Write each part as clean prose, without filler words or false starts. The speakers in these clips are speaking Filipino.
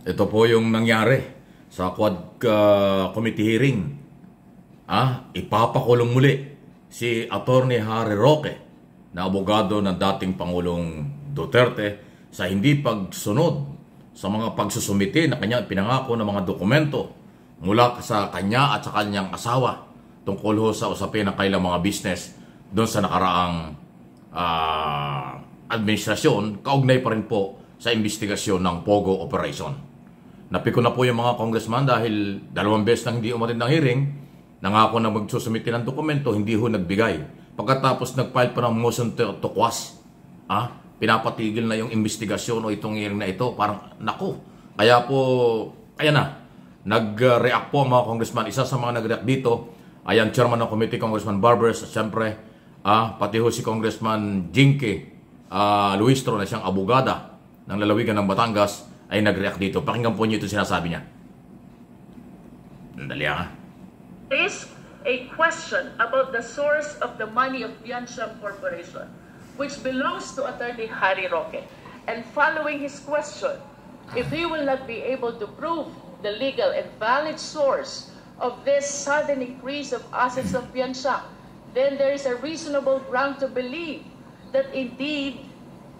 Ito po yung nangyari sa Quad Committee hearing. Ipapakulong muli si Attorney Harry Roque na abogado ng dating Pangulong Duterte sa hindi pagsunod sa mga pagsusumite na kanya pinangako ng mga dokumento mula sa kanya at sa kanyang asawa tungkol ho sa usapin ng kailang mga business doon sa nakaraang administrasyon, kaugnay pa rin po sa investigasyon ng Pogo Operation. Napiko na po yung mga congressman dahil 2 beses nang hindi umatid ng hearing, nangako na magsusumite ng dokumento, hindi ho nagbigay. Pagkatapos nag-file pa ng motion to quash, pinapatigil na yung investigasyon o itong hearing na ito, parang naku. Kaya po, ayan na, nag-react po ang mga congressman. Isa sa mga nag-react dito ay ang chairman ng committee, Congressman Barbers, at siyempre, pati ho si Congressman Jinky Luistro na siyang abogada ng lalawigan ng Batangas ay nag-react dito. Pakinggan po niyo ito sinasabi niya. Dali There is a question about the source of the money of Biancham Corporation, which belongs to Attorney Harry Roque. And following his question, if he will not be able to prove the legal and valid source of this sudden increase of assets of Biancham, then there is a reasonable ground to believe that indeed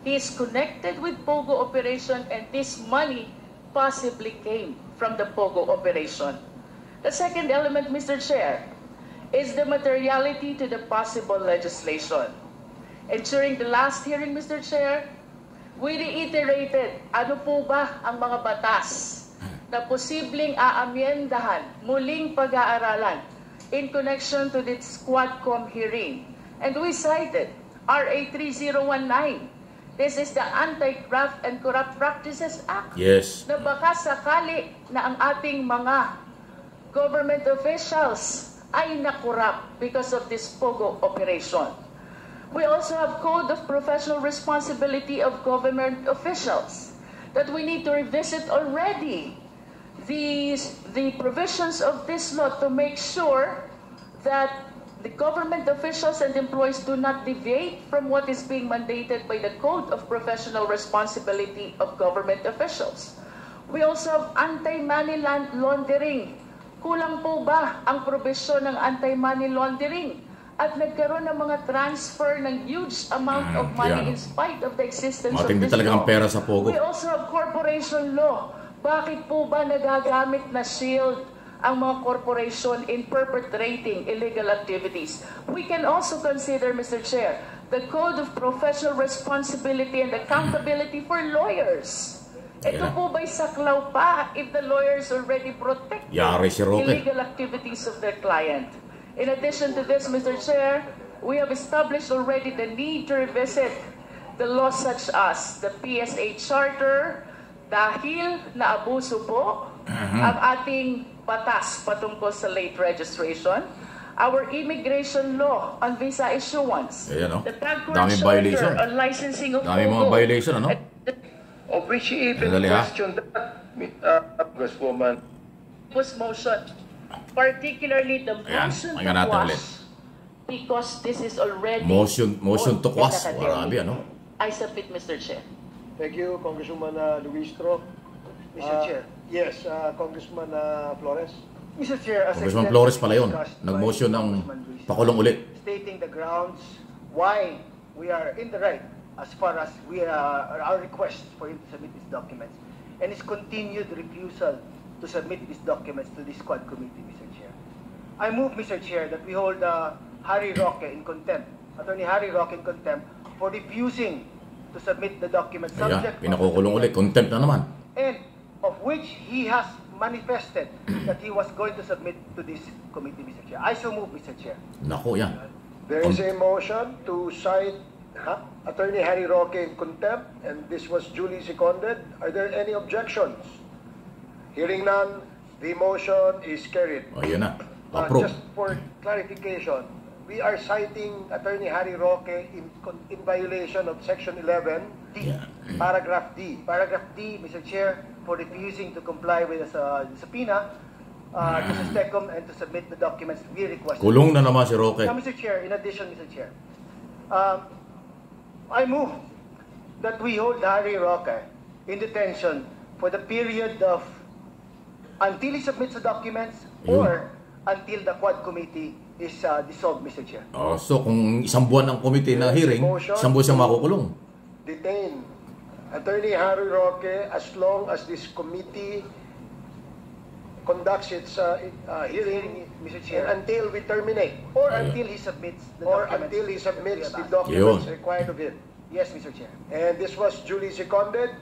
he is connected with Pogo Operation and this money possibly came from the Pogo Operation. The second element, Mr. Chair, is the materiality to the possible legislation. And during the last hearing, Mr. Chair, we reiterated ano po ba ang mga batas na posibleng aamyendahan, muling pag-aaralan in connection to this Quadcom hearing. And we cited RA 3019. This is the Anti-Graft and Corrupt Practices Act. Yes. Na baka sakali na ang ating mga government officials ay nakorrupt because of this Pogo operation. We also have Code of Professional Responsibility of Government Officials that we need to revisit already. The provisions of this law to make sure that the government officials and employees do not deviate from what is being mandated by the Code of Professional Responsibility of Government Officials. We also have anti-money laundering. Kulang po ba ang probisyon ng anti-money laundering? At nagkaroon ng mga transfer ng huge amount of money in spite of the existence of this talaga ang law. pera sa Pogo. We also have corporation law. Bakit po ba nagagamit na shield ang mga corporation in perpetrating illegal activities? We can also consider, Mr. Chair, the Code of Professional Responsibility and Accountability for Lawyers. Ito po ba'y saklaw pa if the lawyers already protect illegal activities of their client? In addition to this, Mr. Chair, we have established already the need to revisit the laws such as the PSA Charter dahil naabuso po ang ating batas patungkol sa late registration, our immigration law on visa issuance, the Tagcor Charter on licensing of mga violation, of which he even questioned that, Congresswoman. Was motion, particularly the motion to quash, because this is already motion to quash. Marami, I submit, Mr. Chair. Thank you, Congresswoman Luistro. Mr. Chair. Yes, Congressman Flores. Mr. Chair, as Congressman Flores pala yun. Nag-motion ng pakulong ulit. Stating the grounds why we are in the right as far as our request for him to submit these documents and his continued refusal to submit these documents to this Quad Committee, Mr. Chair. I move, Mr. Chair, that we hold Harry Roque in contempt, Attorney Harry Roque in contempt for refusing to submit the documents subject pinakukulong ulit, contempt na naman. And of which he has manifested that he was going to submit to this committee, Mr. Chair. I so move, Mr. Chair. Naku, yan. There is a motion to cite Attorney Harry Roque in contempt, and this was duly seconded. Are there any objections? Hearing none, the motion is carried. Yan na. Approve. Just for clarification, we are citing Attorney Harry Roque in violation of Section 11, D, Paragraph D. Paragraph D, Mr. Chair, for refusing to comply with the subpoena to STECOM and to submit the documents we requested. Kulong na naman si Roque. Now, Mr. Chair, in addition, Mr. Chair, I move that we hold Harry Roque in detention for the period of until he submits the documents Yun. or until the Quad Committee is dissolved, Mr. Chair. Oh, so kung isang buwan ang committee na hearing, isang buwan siyang makukulong. Detain Attorney Harry Roque as long as this committee conducts its hearing, Mr. Chair. until we terminate, Or Ayun. until he submits the or documents. until he submits the Yun. documents required of him. Yes, Mr. Chair. And this was duly seconded.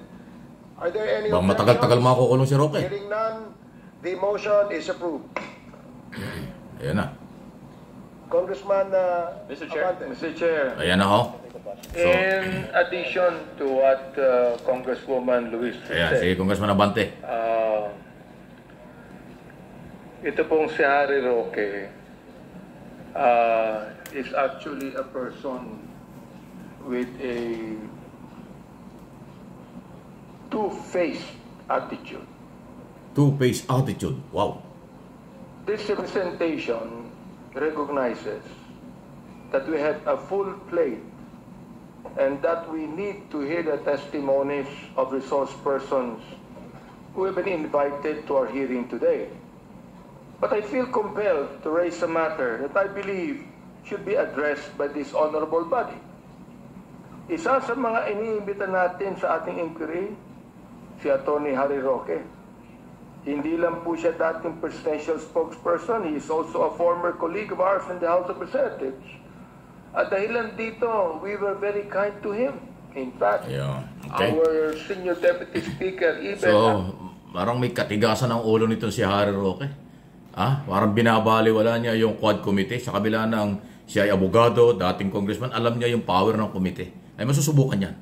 Are there any Bang matagal-tagal objections? makukulong si Roque. Hearing none, the motion is approved. Ayan na. Congressman Mr. Chair, Abante. Mr. Chair, Ayan na ho. in addition to what Congresswoman Luis Ayan, said, sige Congressman Abante. ito pong si Harry Roque is actually a person with a two-faced attitude. Two-faced attitude. Wow. This representation recognizes that we have a full plate and that we need to hear the testimonies of resource persons who have been invited to our hearing today. But I feel compelled to raise a matter that I believe should be addressed by this honorable body. Isa sa mga iniimbita natin sa ating inquiry, si Atty. Harry Roque. Hindi lang po siya dating presidential spokesperson, he is also a former colleague of ours in the House of Representatives. At dahilan dito, we were very kind to him. In fact, Ayan. Okay. our senior deputy speaker even So, parang may katigasan ang ulo nito si Harry Roque. Ah, parang binabaliwala niya yung Quad Committee sa kabila ng siya ay abogado, dating congressman, alam niya yung power ng committee. Ay masusubukan yan.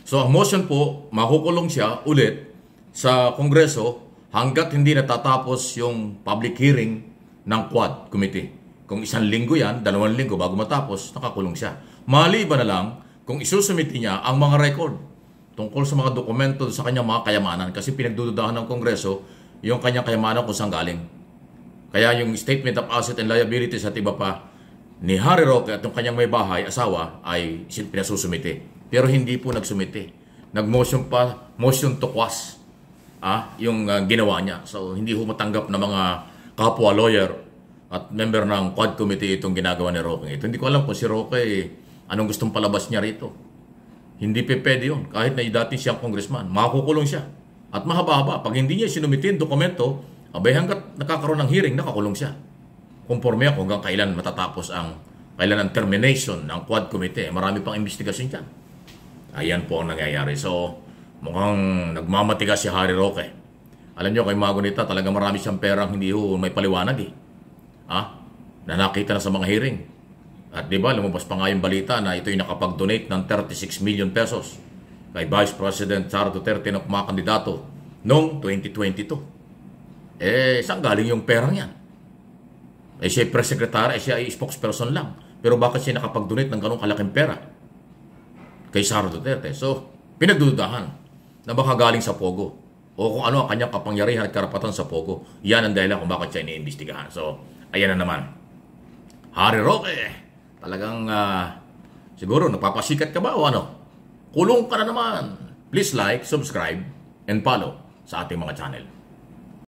So, ang motion po, makukulong siya ulit sa Kongreso hanggat hindi natatapos yung public hearing ng Quad Committee. Kung 1 linggo yan, 2 linggo bago matapos, nakakulong siya. Maliban na lang kung isusumiti niya ang mga record tungkol sa mga dokumento sa kanyang mga kayamanan kasi pinagdududahan ng Kongreso yung kanyang kayamanan kung saan galing. Kaya yung statement of asset and liabilities at iba pa ni Harry Roque at yung kanyang may bahay, asawa, ay pinasusumiti. Pero hindi po nagsumiti. Nag-motion pa, motion to quash yung ginawa niya. So hindi ho matanggap na mga kapwa lawyer at member ng Quad Committee itong ginagawa ni Roque. Ito, hindi ko alam kung si Roque anong gustong palabas niya rito. Hindi pwede yun. Kahit na dati siyang congressman, makukulong siya. At mahaba-haba. Pag hindi niya sinumiti yung dokumento, abay hanggat nakakaroon ng hearing, nakakulong siya. Conforme ako hanggang kailan matatapos kailan ang termination ng Quad Committee. Marami pang investigasyon dyan. Ayan po ang nangyayari. So, mukhang nagmamatigas si Harry Roque. Alam niyo, kay Magonita, talaga marami siyang perang hindi ho may paliwanag eh. Na nakita na sa mga hearing. At di ba, lumabas pa nga yung balita na ito'y nakapag-donate ng 36 million pesos kay Vice President Sara Duterte na kumakandidato noong 2022. Saan galing yung perang yan? Siya ay press secretary, siya ay spokesperson lang. Pero bakit siya nakapag-donate ng ganong kalaking pera kay Sara Duterte? So, pinagdududahan na baka galing sa Pogo o kung ano ang kanyang kapangyarihan at karapatan sa Pogo. Yan ang dahilan kung bakit siya iniimbestigahan. So, ayan na naman. Harry Roque, talagang siguro napapasikat ka ba o ano? Kulong ka na naman. Please like, subscribe, and follow sa ating mga channel.